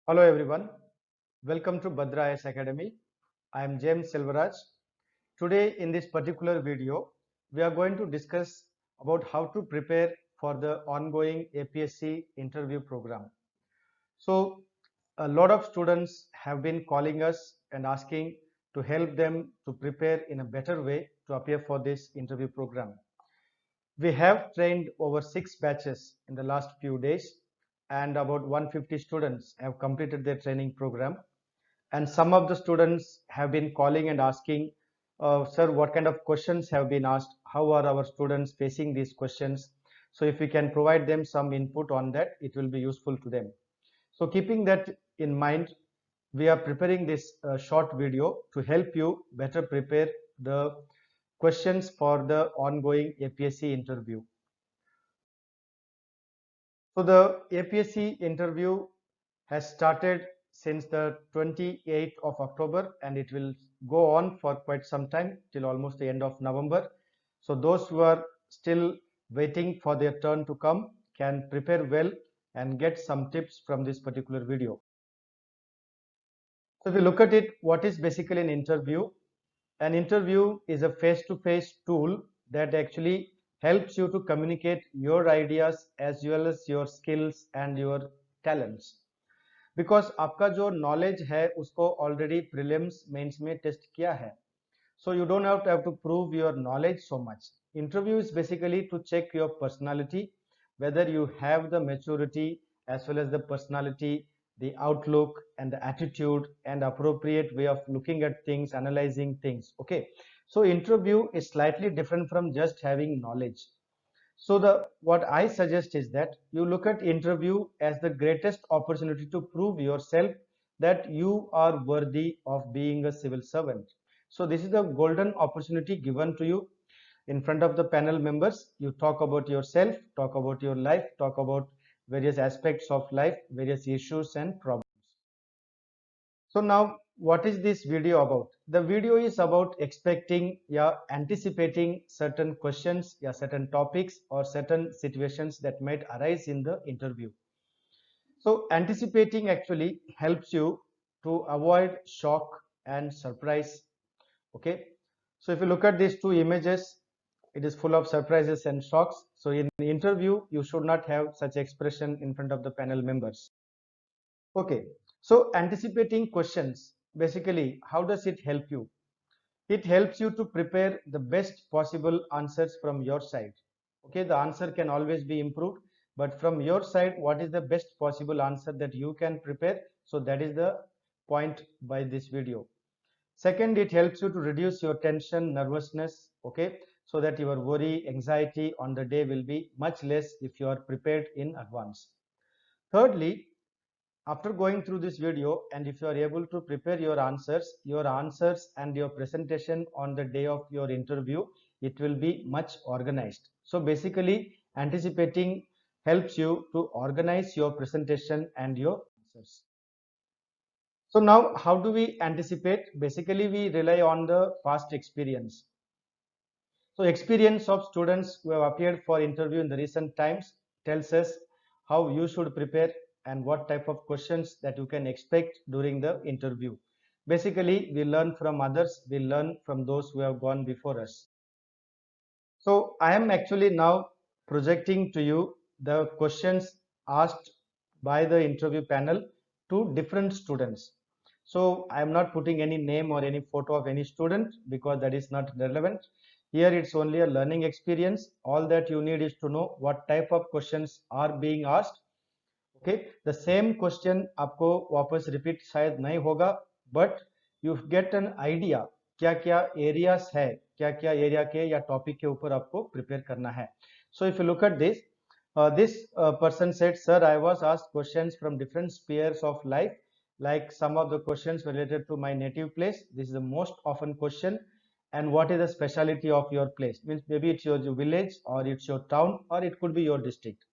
Hello everyone, welcome to Bhadra IAS Academy. I am James Silvaraj. Today in this particular video, we are going to discuss about how to prepare for the ongoing APSC interview program. So a lot of students have been calling us and asking to help them to prepare in a better way to appear for this interview program. We have trained over 6 batches in the last few days and about 150 students have completed their training program. And some of the students have been calling and asking, sir, what kind of questions have been asked? How are our students facing these questions? So if we can provide them some input on that, it will be useful to them. So keeping that in mind, we are preparing this short video to help you better prepare the questions for the ongoing APSC interview. So the APSC interview has started since the 28th of October and it will go on for quite some time till almost the end of November. So those who are still waiting for their turn to come can prepare well and get some tips from this particular video. So if you look at it, what is basically an interview? An interview is a face-to-face tool that actually helps you to communicate your ideas as well as your skills and your talents. Because आपका जो knowledge है उसको already prelims mains में test किया है so you don't have to prove your knowledge so much interview is basically to check your personality whether you have the maturity as well as the personality, the outlook and the attitude and appropriate way of looking at things, analyzing things. Okay, so interview is slightly different from just having knowledge. So what I suggest is that you look at interview as the greatest opportunity to prove yourself that you are worthy of being a civil servant. So this is the golden opportunity given to you in front of the panel members. You talk about yourself, talk about your life, talk about various aspects of life, various issues and problems. So now what is this video about? The video is about expecting, anticipating certain questions, certain topics or certain situations that might arise in the interview. So anticipating actually helps you to avoid shock and surprise. Okay. So if you look at these two images, it is full of surprises and shocks. So in the interview, you should not have such expression in front of the panel members. Okay, so anticipating questions, basically, how does it help you? It helps you to prepare the best possible answers from your side. Okay, the answer can always be improved, but from your side, what is the best possible answer that you can prepare? So that is the point by this video. Second, it helps you to reduce your tension, nervousness, okay, so that your worry, anxiety on the day will be much less if you are prepared in advance. Thirdly, after going through this video, and if you are able to prepare your answers and your presentation on the day of your interview, it will be much organized. So basically, anticipating helps you to organize your presentation and your answers. So now, how do we anticipate? Basically, we rely on the past experience. So experience of students who have appeared for interview in the recent times tells us how you should prepare and what type of questions that you can expect during the interview. Basically, we learn from others, we learn from those who have gone before us. So I am actually now projecting to you the questions asked by the interview panel to different students. So I am not putting any name or any photo of any student because that is not relevant. Here it's only a learning experience. All that you need is to know what type of questions are being asked. Okay, the same question आपको वापस repeat शायद नहीं होगा, but you get an idea क्या क्या areas है, क्या क्या area के या topic के ऊपर आपको prepare करना है. So if you look at this, this person said, sir, I was asked questions from different spheres of life, like some of the questions related to my native place. This is the most often question. And what is the speciality of your place? Means maybe it's your village or it's your town or it could be your district.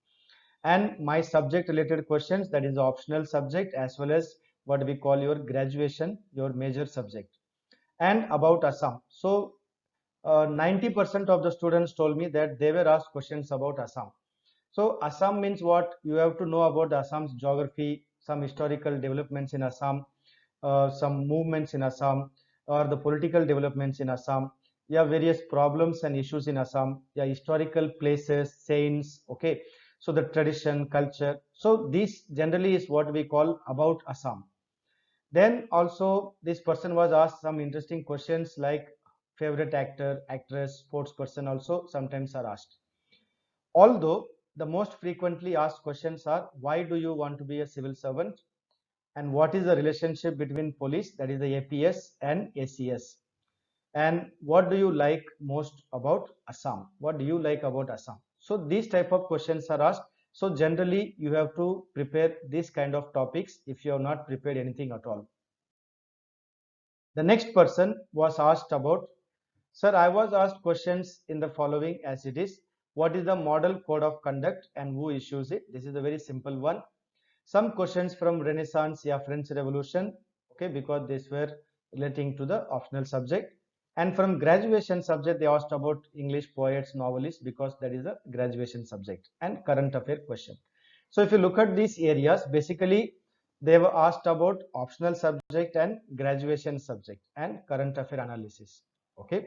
And my subject related questions, that is the optional subject, as well as what we call your graduation, your major subject. And about Assam. So 90% of the students told me that they were asked questions about Assam. So Assam means what? You have to know about Assam's geography, some historical developments in Assam, some movements in Assam, or the political developments in Assam, yeah, various problems and issues in Assam, yeah, historical places, saints, okay, so the tradition, culture. So this generally is what we call about Assam. Then also this person was asked some interesting questions like favorite actor, actress, sports person also sometimes are asked. Although the most frequently asked questions are why do you want to be a civil servant, and what is the relationship between police, that is the APS, and ACS, and what do you like most about Assam, what do you like about Assam. So these type of questions are asked. So generally you have to prepare this kind of topics if you have not prepared anything at all. The next person was asked about, sir, I was asked questions in the following as it is. What is the model code of conduct and who issues it? This is a very simple one. Some questions from Renaissance, yeah, French Revolution, okay, because these were relating to the optional subject. And from graduation subject, they asked about English poets, novelists, because that is a graduation subject, and current affair question. So if you look at these areas, basically they were asked about optional subject and graduation subject and current affair analysis. Okay.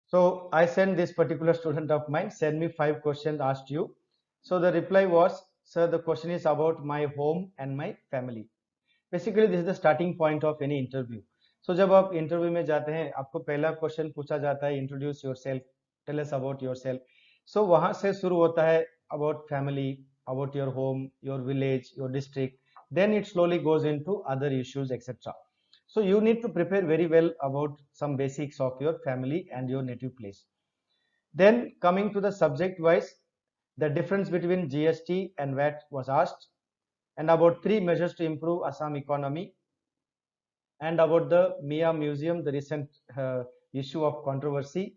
So I sent this particular student of mine, send me 5 questions asked you. So the reply was, sir, the question is about my home and my family. Basically this is the starting point of any interview. So जब आप interview में जाते हैं आपको पहला question पूछा जाता है introduce yourself, tell us about yourself. So वहां से शुरू होता है about family, about your home, your village, your district, then it slowly goes into other issues, etc. So you need to prepare very well about some basics of your family and your native place. Then coming to the subject wise, the difference between GST and VAT was asked, and about 3 measures to improve Assam economy, and about the Mia Museum, the recent issue of controversy,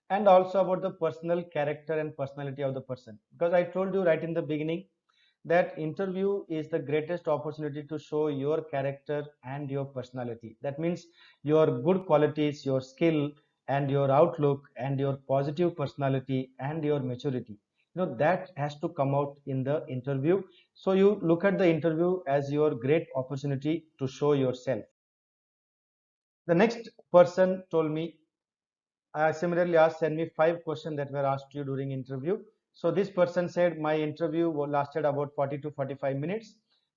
and also about the personal character and personality of the person. Because I told you right in the beginning that interview is the greatest opportunity to show your character and your personality. That means your good qualities, your skill, and your outlook, and your positive personality, and your maturity. That has to come out in the interview. So you look at the interview as your great opportunity to show yourself. The next person told me, I similarly asked, send me 5 questions that were asked you during interview. So this person said my interview lasted about 40 to 45 minutes,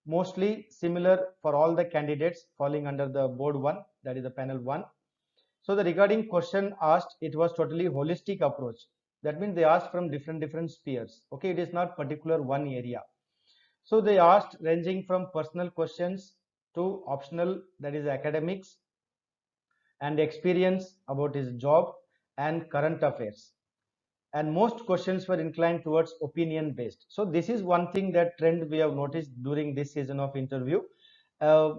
mostly similar for all the candidates falling under the board 1, that is the panel 1. So the regarding question asked, it was totally holistic approach. That means they asked from different spheres. Okay, it is not particular one area. So they asked ranging from personal questions to optional, that is academics, and experience about his job and current affairs. And most questions were inclined towards opinion based. So this is one thing, that trend we have noticed during this season of interview. A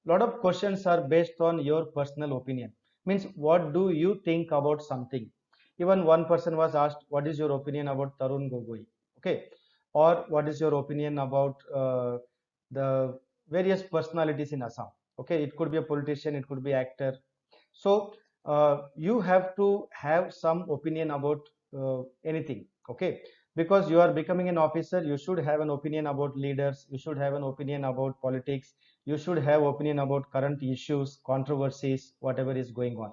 lot of questions are based on your personal opinion. Means what do you think about something? Even one person was asked, what is your opinion about Tarun Gogoi? Okay. Or what is your opinion about the various personalities in Assam? Okay, it could be a politician, it could be actor. So you have to have some opinion about anything. Okay, because you are becoming an officer, you should have an opinion about leaders, you should have an opinion about politics, you should have opinion about current issues, controversies, whatever is going on.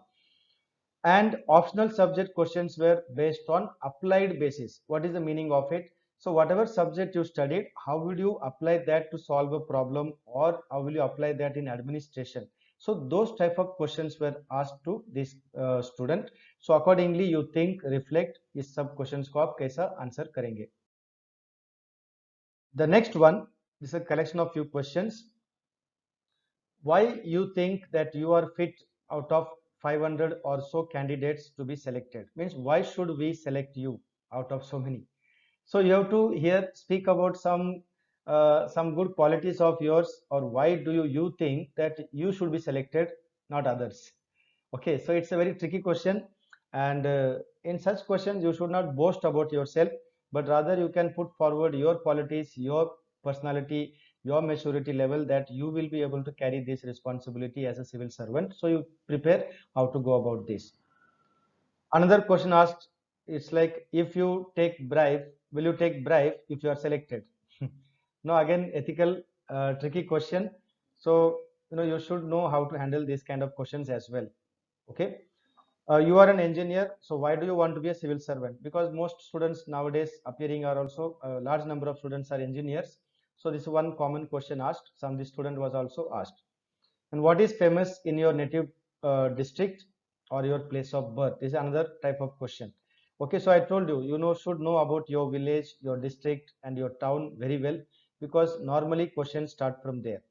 And optional subject questions were based on applied basis. What is the meaning of it? So whatever subject you studied, how will you apply that to solve a problem, or how will you apply that in administration? So those type of questions were asked to this student. So accordingly you think, reflect, इस सब questions को आप कैसा answer करेंगे. The next one is a collection of few questions. Why you think that you are fit out of 500 or so candidates to be selected? Means why should we select you out of so many? So you have to here speak about some good qualities of yours, or why do you think that you should be selected, not others? Okay, so it's a very tricky question, and in such questions you should not boast about yourself, but rather you can put forward your qualities, your personality, your maturity level, that you will be able to carry this responsibility as a civil servant. So you prepare how to go about this. Another question asked, it's like, if you take bribe, will you take bribe if you are selected? Now again, ethical, tricky question. So you should know how to handle these kind of questions as well. Okay. You are an engineer, so why do you want to be a civil servant? Because most students nowadays appearing are also a large number of students are engineers. So this is one common question asked. Some the student was also asked. And what is famous in your native district or your place of birth? This is another type of question. Okay, so I told you, should know about your village, your district, and your town very well, because normally questions start from there.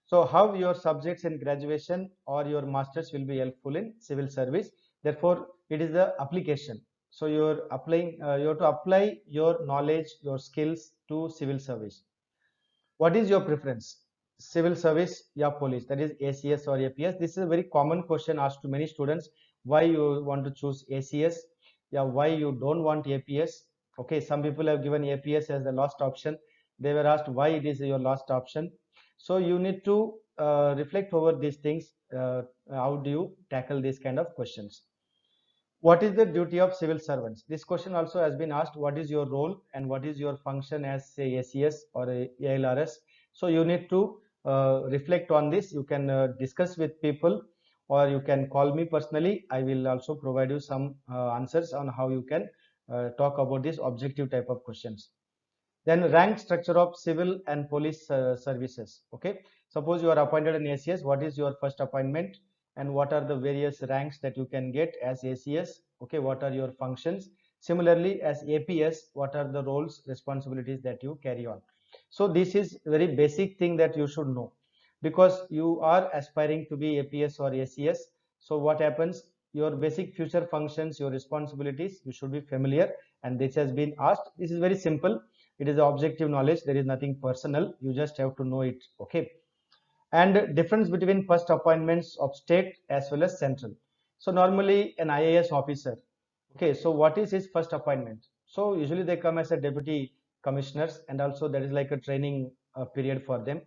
So how your subjects in graduation or your masters will be helpful in civil service. Therefore, it is the application. So you're applying, you have to apply your knowledge, your skills to civil service. What is your preference? Civil service, yeah, police. That is ACS or APS. This is a very common question asked to many students. Why you want to choose ACS? Yeah, why you don't want APS? Okay, some people have given APS as the last option. They were asked why it is your last option. So you need to reflect over these things. How do you tackle these kind of questions? What is the duty of civil servants? This question also has been asked. What is your role and what is your function as say ACS or a ALRS? So you need to reflect on this. You can discuss with people, or you can call me personally. I will also provide you some answers on how you can talk about this objective type of questions. Then rank structure of civil and police services. Okay, suppose you are appointed in ACS. What is your first appointment, and what are the various ranks that you can get as ACS? Okay, what are your functions? Similarly, as APS, what are the roles, responsibilities that you carry on? So this is very basic thing that you should know, because you are aspiring to be APS or ACS. So what happens? Your basic future functions, your responsibilities, you should be familiar, and this has been asked. This is very simple. It is objective knowledge. There is nothing personal. You just have to know it. Okay. And difference between first appointments of state as well as central. So normally an IAS officer. Okay. So what is his first appointment? So usually they come as a deputy commissioners, and also that is like a training period for them.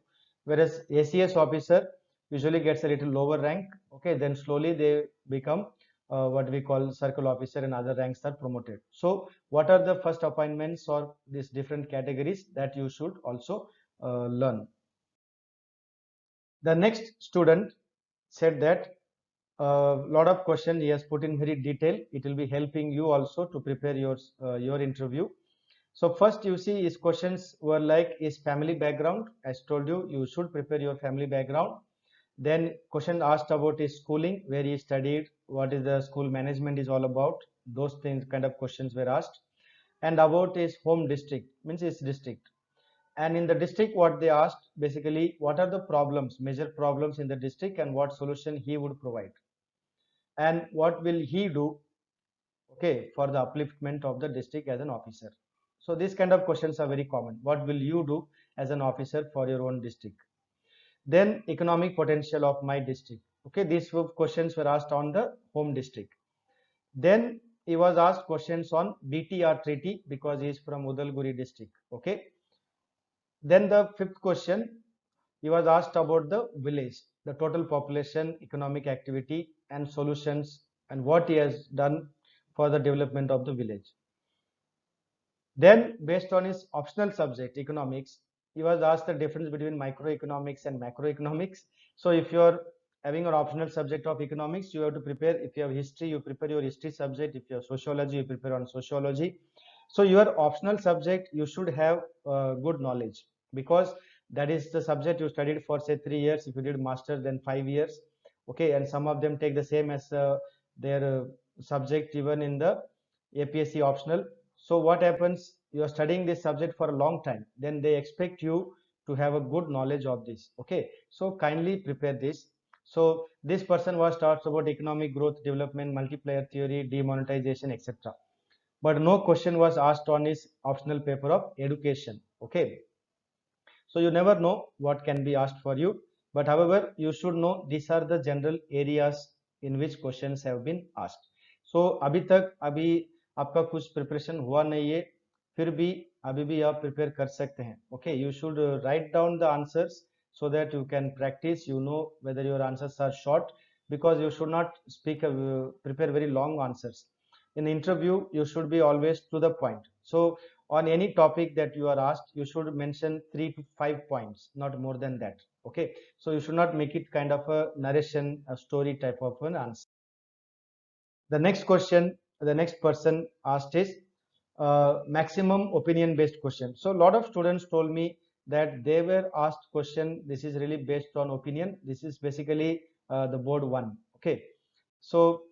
Whereas ACS officer usually gets a little lower rank. Okay. Then slowly they become what we call circle officer, and other ranks are promoted. So what are the first appointments or these different categories that you should also learn? The next student said that a lot of questions he has put in very detail. It will be helping you also to prepare your interview. So first you see his questions were like his family background. As told you, you should prepare your family background. Then question asked about his schooling, where he studied, what is the school management is all about. Those things kind of questions were asked. And about his home district, means his district. And in the district, what they asked basically, what are the problems, major problems in the district, and what solution he would provide, and what will he do, okay, for the upliftment of the district as an officer. So these kind of questions are very common. What will you do as an officer for your own district? Then economic potential of my district. Okay, these questions were asked on the home district. Then he was asked questions on BTR treaty, because he is from Udalguri district. Okay. Then the fifth question, he was asked about the village, the total population, economic activity, and solutions, and what he has done for the development of the village. Then, based on his optional subject, economics, he was asked the difference between microeconomics and macroeconomics. So, if you are having an optional subject of economics, you have to prepare. If you have history, you prepare your history subject. If you have sociology, you prepare on sociology. So, your optional subject, you should have good knowledge, because that is the subject you studied for say 3 years. If you did master, then 5 years. Okay, and some of them take the same as their subject even in the APSC optional. So what happens? You are studying this subject for a long time, then they expect you to have a good knowledge of this. Okay, so kindly prepare this. So this person was talks about economic growth, development, multiplier theory, demonetization, etc. But no question was asked on his optional paper of education. Okay, so you never know what can be asked for you, but however you should know these are the general areas in which questions have been asked. So अभी तक अभी आपका कुछ preparation हुआ नहीं है, फिर भी अभी भी आप प्रिपेयर कर सकते हैं. Okay, you should write down the answers so that you can practice. You know whether your answers are short, because you should not prepare very long answers. In the interview, you should be always to the point. So on any topic that you are asked, you should mention 3 to 5 points, not more than that. Okay, so you should not make it kind of a narration, a story type of an answer. The next question, the next person asked is maximum opinion based question. So a lot of students told me that they were asked question, this is really based on opinion. This is basically the board one. Okay, so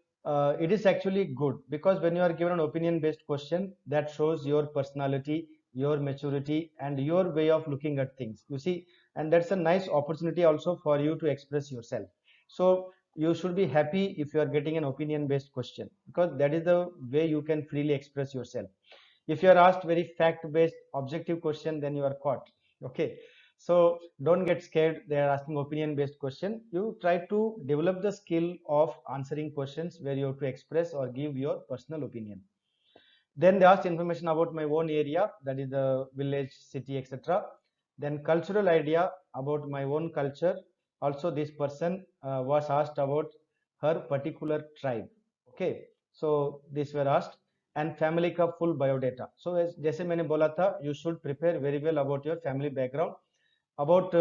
it is actually good, because when you are given an opinion based question, that shows your personality, your maturity, and your way of looking at things, you see. And that's a nice opportunity also for you to express yourself. So you should be happy if you are getting an opinion based question, because that is the way you can freely express yourself. If you are asked very fact based objective question, then you are caught. Okay, so don't get scared, they are asking opinion based question. You try to develop the skill of answering questions where you have to express or give your personal opinion. Then they asked information about my own area, that is the village, city, etc. Then cultural idea about my own culture. Also this person was asked about her particular tribe. Okay, so these were asked. And family का full biodata. So जैसे मैंने बोला था, you should prepare very well about your family background. About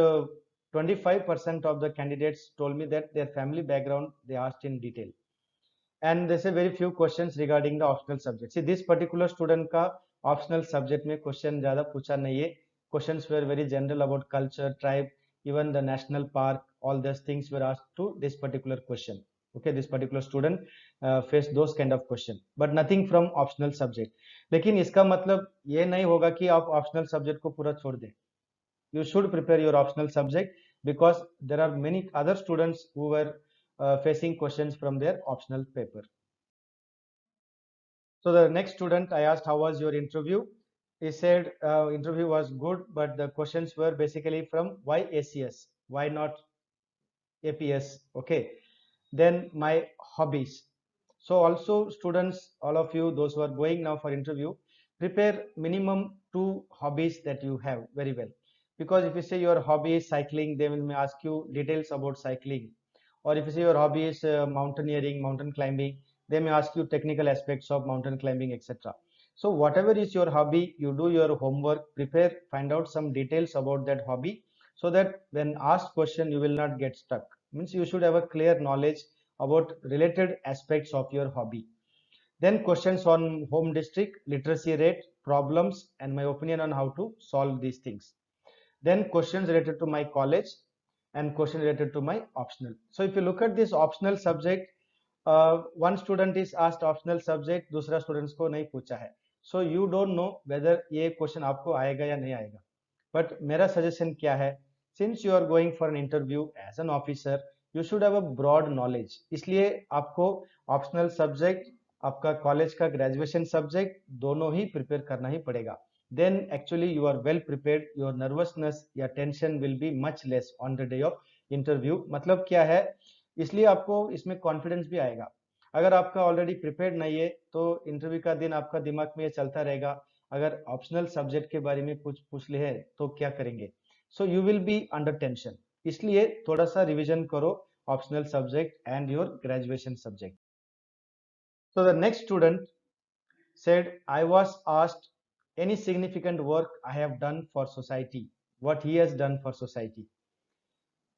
25% of the candidates told me that their family background they asked in detail. And there's a very few questions regarding the optional subject. See, this particular student का optional subject में question ज़्यादा पूछा नहीं है. Questions were very general about culture, tribe, even the national park. All these things were asked to this particular question. Okay, this particular student faced those kind of question, but nothing from optional subject. लेकिन इसका मतलब ये नहीं होगा कि आप optional subject को पूरा छोड़ दें. You should prepare your optional subject, because there are many other students who were facing questions from their optional paper. So the next student, I asked, how was your interview? He said interview was good, but the questions were basically from why ACS, why not APS. Okay, then my hobbies. So also students, all of you, those who are going now for interview, prepare minimum 2 hobbies that you have very well. Because if you say your hobby is cycling, they will ask you details about cycling. Or if you say your hobby is mountaineering, mountain climbing, they may ask you technical aspects of mountain climbing, etc. So whatever is your hobby, you do your homework, prepare, find out some details about that hobby, so that when asked question, you will not get stuck. Means you should have a clear knowledge about related aspects of your hobby. Then questions on home district, literacy rate, problems, and my opinion on how to solve these things. Then questions related to my college and question related to my optional. So if you look at this optional subject, one student is asked optional subject, दूसरा students को नहीं पूछा है. So you don't know whether ये question आपको आएगा या नहीं आएगा. But मेरा suggestion क्या है? Since you are going for an interview as an officer, you should have a broad knowledge. इसलिए आपको optional subject, आपका कॉलेज का ग्रेजुएशन सब्जेक्ट दोनों ही प्रिपेयर करना ही पड़ेगा. Then actually you are well prepared, your nervousness या tension will be much less on the day of interview. मतलब क्या है, इसलिए आपको इसमें कॉन्फिडेंस भी आएगा. अगर आपका ऑलरेडी प्रिपेयर्ड नहीं है तो इंटरव्यू का दिन आपका दिमाग में ये चलता रहेगा, अगर ऑप्शनल सब्जेक्ट के बारे में कुछ पूछ ले तो क्या करेंगे. So you will be under tension. इसलिए थोड़ा सा रिवीजन करो optional subject and your graduation subject. So the next student said, I was asked any significant work I have done for society, what he has done for society.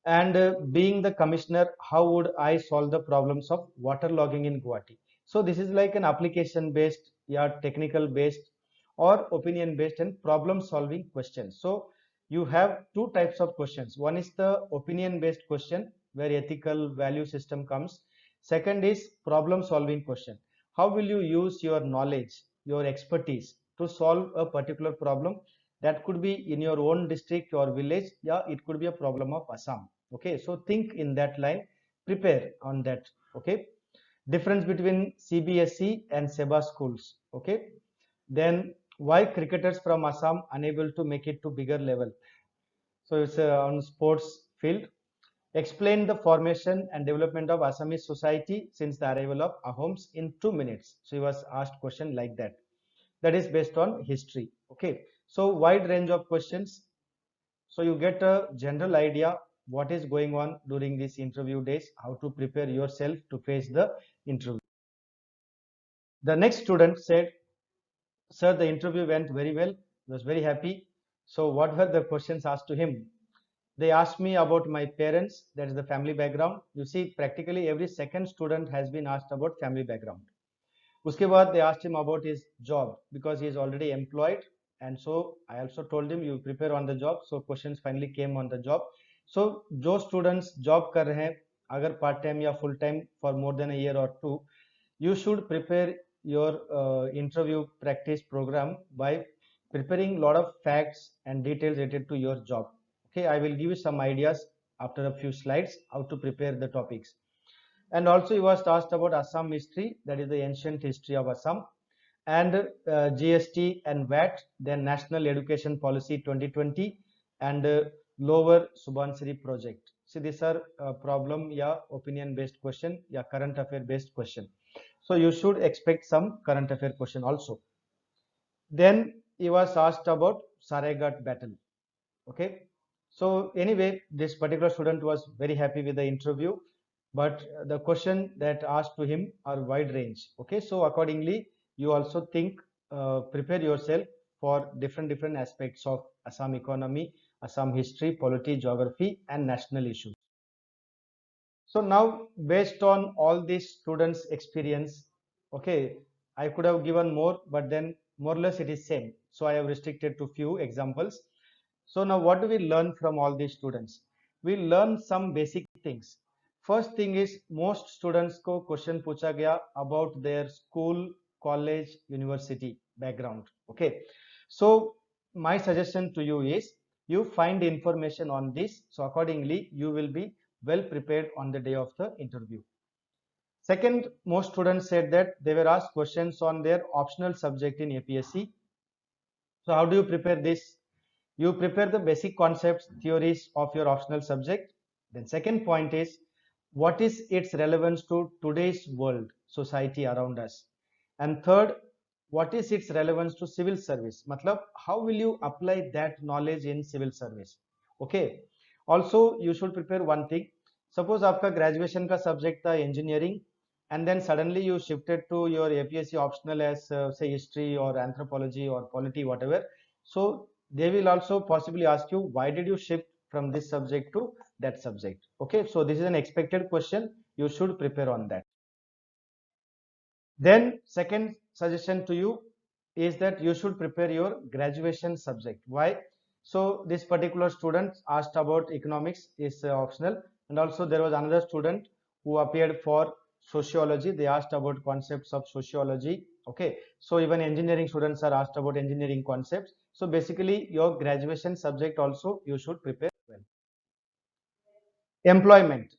And being the commissioner, how would I solve the problems of water logging in Guwahati? So this is like an application based, yeah, technical based or opinion based and problem solving questions. So you have two types of questions. One is the opinion based question where ethical value system comes. Second is problem solving question. How will you use your knowledge, your expertise to solve a particular problem? That could be in your own district or village. Yeah, it could be a problem of Assam. Okay, so think in that line, prepare on that. Okay, difference between CBSE and SEBA schools. Okay, then why cricketers from Assam unable to make it to bigger level? So it's on sports field. Explain the formation and development of Assamese society since the arrival of Ahoms in 2 minutes. So he was asked question like that. That is based on history. Okay, so wide range of questions. So you get a general idea what is going on during these interview days, how to prepare yourself to face the interview. The next student said, Sir, the interview went very well. I was very happy. So what were the questions asked to him? They asked me about my parents, that is the family background. You see, practically every second student has been asked about family background. Uske baad they asked him about his job because he is already employed, and so I also told him you prepare on the job. So questions finally came on the job. So जो students job कर रहे हैं, अगर part time या full time for more than a year or two, you should prepare your interview practice program by preparing a lot of facts and details related to your job. Okay, I will give you some ideas after a few slides how to prepare the topics. And also he was asked about Assam history, that is the ancient history of Assam, and GST and VAT, then National Education Policy 2020, and Lower Subansiri project. See, these are problem या opinion based question या current affair based question. So you should expect some current affair question also. Then he was asked about Saraigat battle. Okay, so anyway, this particular student was very happy with the interview, but the question that asked to him are wide range. Okay, so accordingly you also think, prepare yourself for different aspects of Assam economy, Assam history, polity, geography, and national issues. So now, based on all these students experience, okay, I could have given more, but then more or less it is same, so I have restricted to few examples. So now what do we learn from all these students? We learn some basic things. First thing is, most students को question पूछा गया about their school, college, university background. Okay, so my suggestion to you is you find information on this, so accordingly you will be well prepared on the day of the interview. Second, most students said that they were asked questions on their optional subject in APSC. So how do you prepare this? You prepare the basic concepts, theories of your optional subject. Then second point is, what is its relevance to today's world, society around us? And third, what is its relevance to civil service? Matlab, how will you apply that knowledge in civil service? Okay. Also, you should prepare one thing. Suppose आपका graduation का subject था engineering, and then suddenly you shifted to your APSC optional as say history or anthropology or polity, whatever. So they will also possibly ask you, why did you shift from this subject to that subject? Okay, so this is an expected question. You should prepare on that. Then second suggestion to you is that you should prepare your graduation subject. Why? So this particular student asked about economics is optional, and also there was another student who appeared for sociology. They asked about concepts of sociology. Okay, so even engineering students are asked about engineering concepts. So basically your graduation subject also you should prepare well. Employment.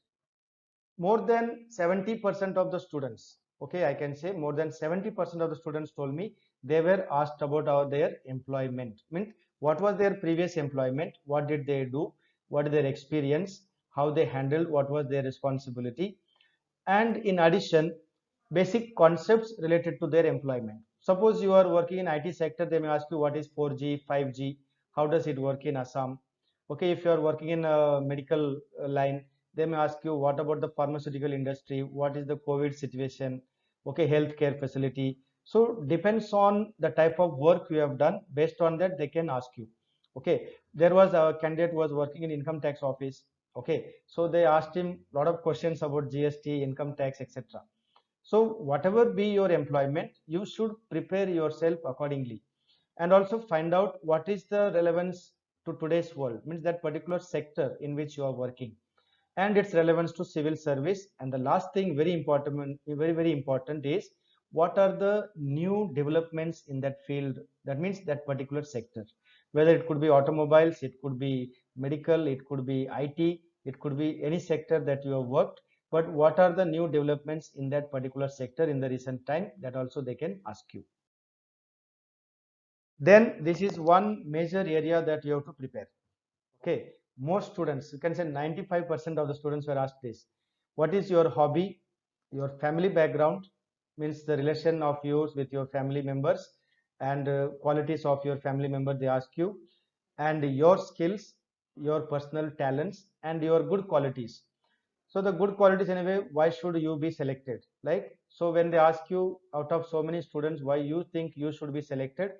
More than 70% of the students, okay, I can say more than 70% of the students told me they were asked about their employment. Means what was their previous employment, what did they do, what is their experience, how they handled, what was their responsibility, and in addition basic concepts related to their employment. Suppose you are working in IT sector, they may ask you what is 4G, 5G, how does it work in Assam. Okay, if you are working in a medical line, they may ask you what about the pharmaceutical industry, what is the COVID situation, okay, healthcare facility. So depends on the type of work you have done, based on that they can ask you. Okay, there was a candidate who was working in income tax office. Okay, so they asked him a lot of questions about GST, income tax, etc. So whatever be your employment, you should prepare yourself accordingly, and also find out what is the relevance to today's world, means that particular sector in which you are working, and its relevance to civil service. And the last thing, very important is, what are the new developments in that field, that means that particular sector, whether it could be automobiles, it could be medical, it could be IT, it could be any sector that you have worked, but what are the new developments in that particular sector in the recent time, that also they can ask you. Then this is one major area that you have to prepare. Okay, most students, you can say 95% of the students were asked this. What is your hobby, your family background, means the relation of yours with your family members, and qualities of your family member they ask you, and your skills, your personal talents, and your good qualities. So the good qualities, anyway, why should you be selected? Like So when they ask you out of so many students why you think you should be selected,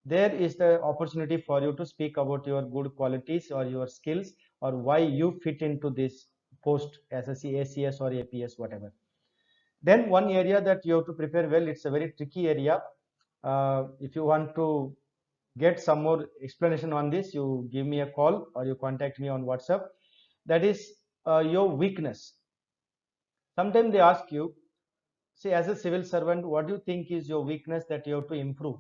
there is the opportunity for you to speak about your good qualities or your skills or why you fit into this post as a ACS or APS, whatever. Then one area that you have to prepare well, it's a very tricky area. If you want to get some more explanation on this, you give me a call or you contact me on WhatsApp. That is your weakness. Sometimes they ask you, say as a civil servant, what do you think is your weakness that you have to improve?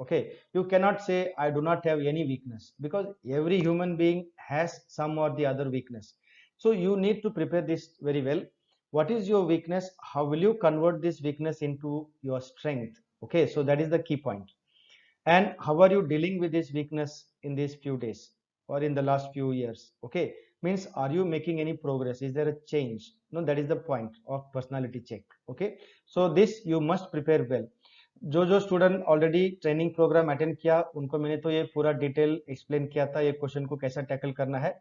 Okay, you cannot say I do not have any weakness, because every human being has some or the other weakness. So you need to prepare this very well. What is your weakness? How will you convert this weakness into your strength? Okay, so that is the key point. And how are you dealing with this weakness in these few days or in the last few years? Okay, means are you making any progress? Is there a change? No, that is the point of personality check. Okay, so this you must prepare well. जो student already training program attend किया उनको मैंने तो ये पूरा detail explain किया था ये क्वेश्चन को कैसा टैकल करना है,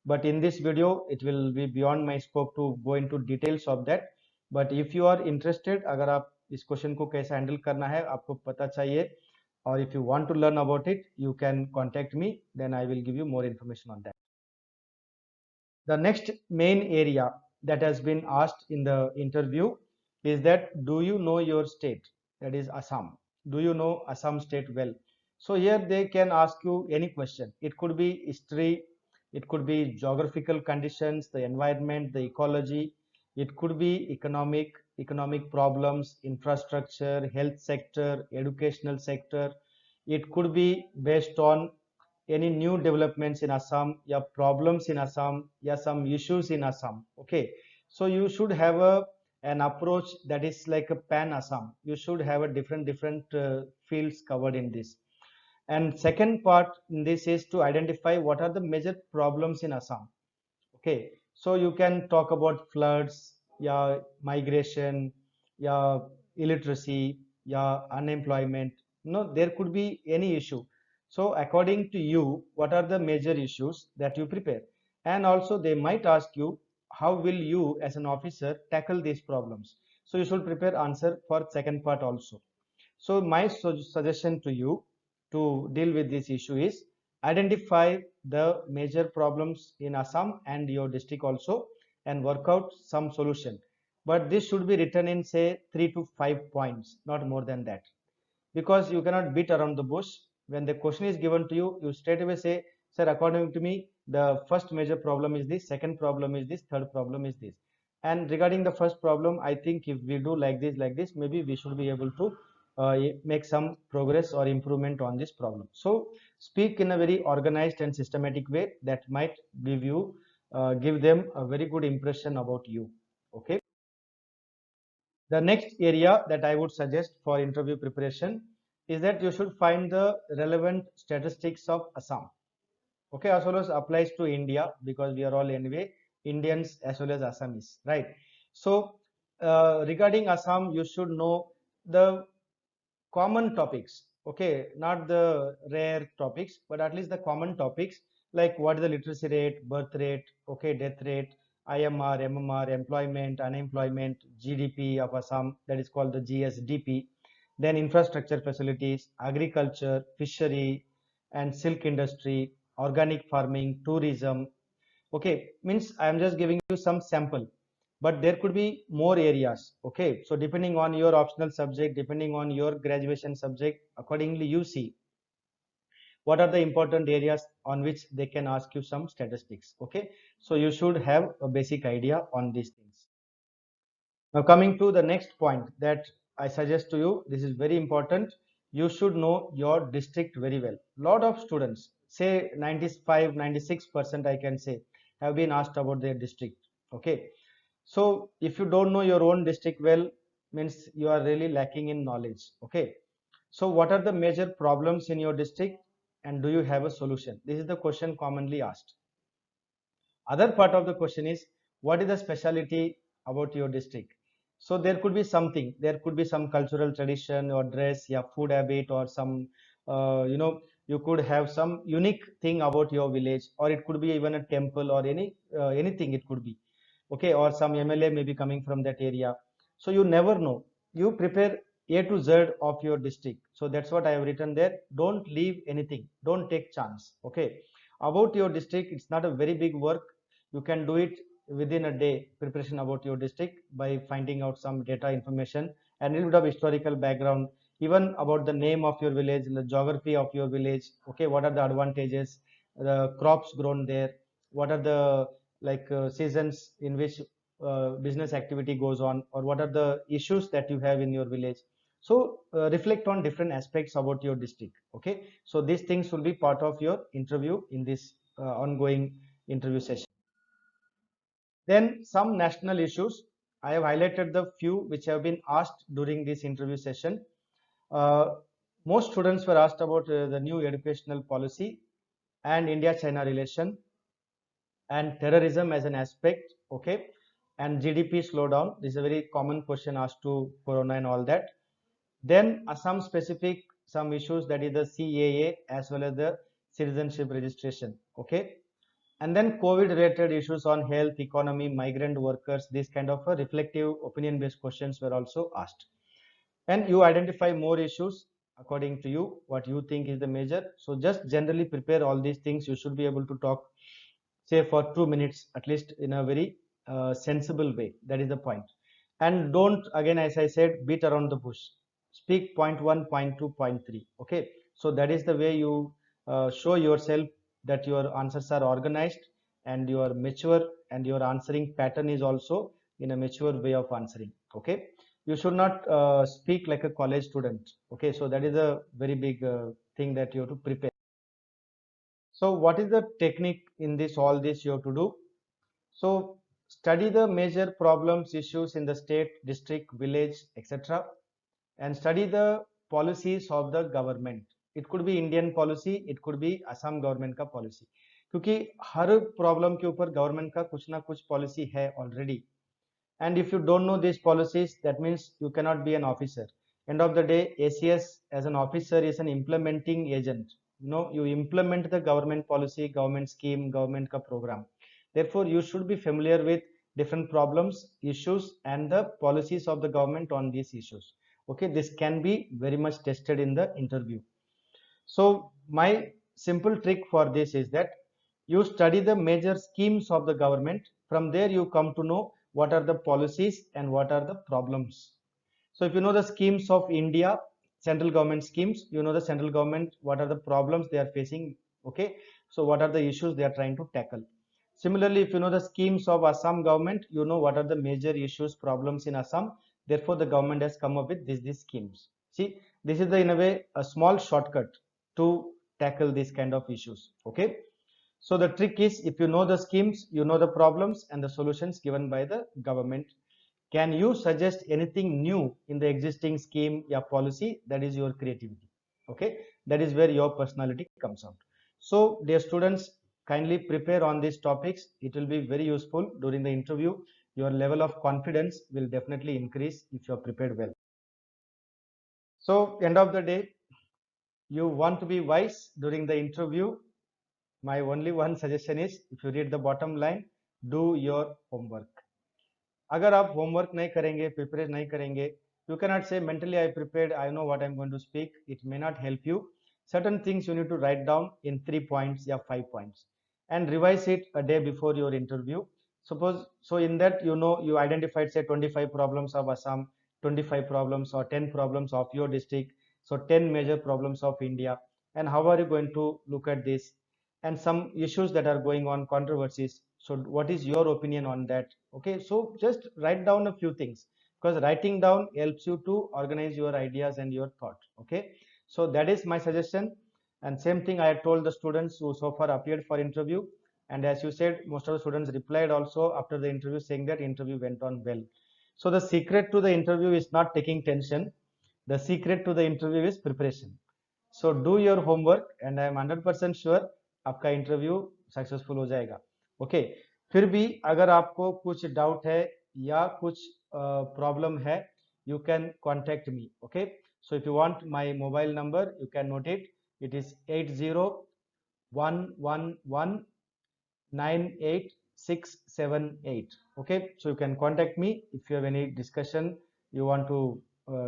but in this video it will be beyond my scope to go into details of that. But if you are interested, अगर आप इस क्वेश्चन को कैसे हैंडल करना है आपको पता चाहिए, or if you want to learn about it, you can contact me, then I will give you more information on that. The next main area that has been asked in the interview is that do you know your state, that is Assam? Do you know Assam state well? So here they can ask you any question. It could be history, it could be geographical conditions, the environment, the ecology, it could be economic problems, infrastructure, health sector, educational sector. It could be based on any new developments in Assam, yeah, problems in Assam, yeah, some issues in Assam. Okay, so you should have an approach that is like a pan Assam. You should have a different fields covered in this. And second part in this is to identify what are the major problems in Assam. Okay, so you can talk about floods, yeah, migration, yeah, illiteracy, yeah, unemployment. No, there could be any issue. So according to you, what are the major issues that you prepare? And also they might ask you, how will you as an officer tackle these problems? So you should prepare answer for second part also. So my suggestion to you to deal with this issue is identify the major problems in Assam and your district also and work out some solution. But this should be written in say 3 to 5 points, not more than that. Because you cannot beat around the bush. When the question is given to you, you straight away say, sir, according to me, the first major problem is this, second problem is this, third problem is this. And regarding the first problem, I think if we do like this, maybe we should be able to make some progress or improvement on this problem. So speak in a very organized and systematic way that might give them a very good impression about you. Okay. The next area that I would suggest for interview preparation is that you should find the relevant statistics of Assam. Okay, as well as applies to India because we are all anyway Indians as well as Assamese, right? So regarding Assam, you should know the common topics. Okay, not the rare topics, but at least the common topics like what is the literacy rate, birth rate, okay, death rate, IMR, MMR, employment, unemployment, GDP of Assam, that is called the GSDP, then infrastructure facilities, agriculture, fishery and silk industry, organic farming, tourism. Okay, means I am just giving you some sample, but there could be more areas. Okay, so depending on your optional subject, depending on your graduation subject, accordingly you see what are the important areas on which they can ask you some statistics. Okay, so you should have a basic idea on these things. Now coming to the next point that I suggest to you, this is very important. You should know your district very well. Lot of students, say 95, 96% I can say, have been asked about their district. Okay, so if you don't know your own district well, means you are really lacking in knowledge. Okay, so what are the major problems in your district and do you have a solution? This is the question commonly asked. Other part of the question is, what is the speciality about your district? So there could be something, there could be some cultural tradition or dress, yeah, food habit, or some you could have some unique thing about your village, or it could be even a temple or anything it could be. Okay, or some MLA may be coming from that area. So you never know. You prepare A to Z of your district. So that's what I have written there. Don't leave anything. Don't take chance. Okay. About your district, it's not a very big work. You can do it within a day, preparation about your district by finding out some data information and a little bit of historical background, even about the name of your village, the geography of your village. Okay. What are the advantages, the crops grown there? What are the seasons in which business activity goes on, or what are the issues that you have in your village. So reflect on different aspects about your district. Okay, so these things will be part of your interview in this ongoing interview session. Then some national issues. I have highlighted the few which have been asked during this interview session. uh, Most students were asked about the new educational policy and India China relation and terrorism as an aspect. Okay, and GDP slowdown. This is a very common question asked to corona and all that. Then Assam specific some issues, that is the CAA as well as the citizenship registration. Okay, and then COVID related issues on health, economy, migrant workers. This kind of a reflective opinion based questions were also asked, and you identify more issues according to you what you think is the major. So just generally prepare all these things. You should be able to talk say for 2 minutes at least in a very sensible way. That is the point. And don't, again as I said, beat around the bush. Speak point one, point two, point three. Okay, so that is the way you show yourself that your answers are organized and you are mature, and your answering pattern is also in a mature way of answering. Okay, you should not speak like a college student. Okay, so that is a very big thing that you have to prepare. So what is the technique in this, all this you have to do? So study the major problems, issues in the state, district, village, etc. and study the policies of the government. It could be Indian policy, it could be Assam government का policy. क्योंकि हर problem के ऊपर government का कुछ ना कुछ policy है already. And if you don't know these policies, that means you cannot be an officer. End of the day, ACS as an officer is an implementing agent. You know, you implement the government policy, government scheme, government ka program. Therefore, you should be familiar with different problems, issues, and the policies of the government on these issues. Okay, this can be very much tested in the interview. So my simple trick for this is that you study the major schemes of the government. From there you come to know what are the policies and what are the problems. So if you know the schemes of India, central government schemes, you know the central government, what are the problems they are facing. Okay, so what are the issues they are trying to tackle. Similarly, if you know the schemes of Assam government, you know what are the major issues, problems in Assam. Therefore, the government has come up with these schemes. See, this is the, in a way, a small shortcut to tackle these kind of issues. Okay, so the trick is, if you know the schemes, you know the problems and the solutions given by the government. Can you suggest anything new in the existing scheme or policy? That is your creativity. Okay, that is where your personality comes out. So dear students, kindly prepare on these topics. It will be very useful during the interview. Your level of confidence will definitely increase if you are prepared well. So end of the day, you want to be wise during the interview. My only one suggestion is, if you read the bottom line, do your homework. अगर आप homework नहीं करेंगे, prepare नहीं करेंगे, you cannot say mentally I prepared, I know what I'm going to speak. It may not help you. Certain things you need to write down in 3 points or 5 points and revise it a day before your interview. Suppose, so in that, you know, you identified say 25 problems of Assam, 25 problems or 10 problems of your district, so 10 major problems of India, and how are you going to look at this, and some issues that are going on, controversies. So what is your opinion on that? Okay, so just write down a few things, because writing down helps you to organize your ideas and your thought. Okay, so that is my suggestion. And same thing I had told the students who so far appeared for interview, and as you said, most of the students replied also after the interview saying that interview went on well. So the secret to the interview is not taking tension. The secret to the interview is preparation. So do your homework and I am 100% sure आपका interview successful हो जाएगा. Okay, फिर भी अगर आपको कुछ doubt है या कुछ प्रॉब्लम है, you can contact me. Okay, so if you want my mobile number, you can note it. It is 8011198678. Okay, so you can contact me if you have any discussion you want to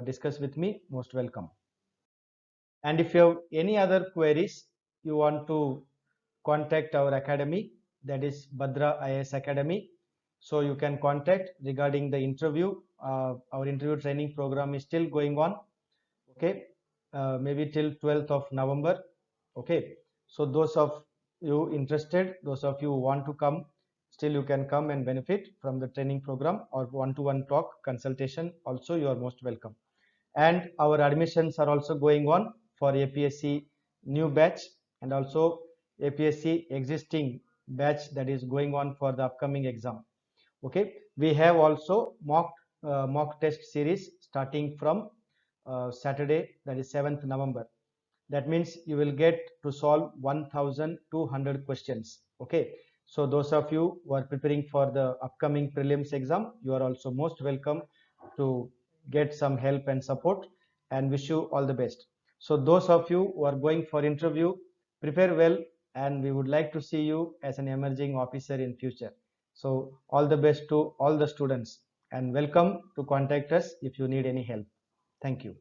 discuss with me, most welcome. And if you have any other queries, you want to contact our academy, that is Bhadra IAS Academy. So you can contact regarding the interview. Our interview training program is still going on. Okay, maybe till 12th of November. Okay, so those of you interested, those of you who want to come, still you can come and benefit from the training program or one-to-one talk consultation. Also, you are most welcome. And our admissions are also going on for APSC new batch and also APSC existing batch that is going on for the upcoming exam. Okay, we have also mock test series starting from Saturday, that is 7th November. That means you will get to solve 1200 questions. Okay, so those of you who are preparing for the upcoming prelims exam, you are also most welcome to get some help and support, and wish you all the best. So those of you who are going for interview, prepare well, and we would like to see you as an emerging officer in future. So all the best to all the students, and welcome to contact us if you need any help. Thank you.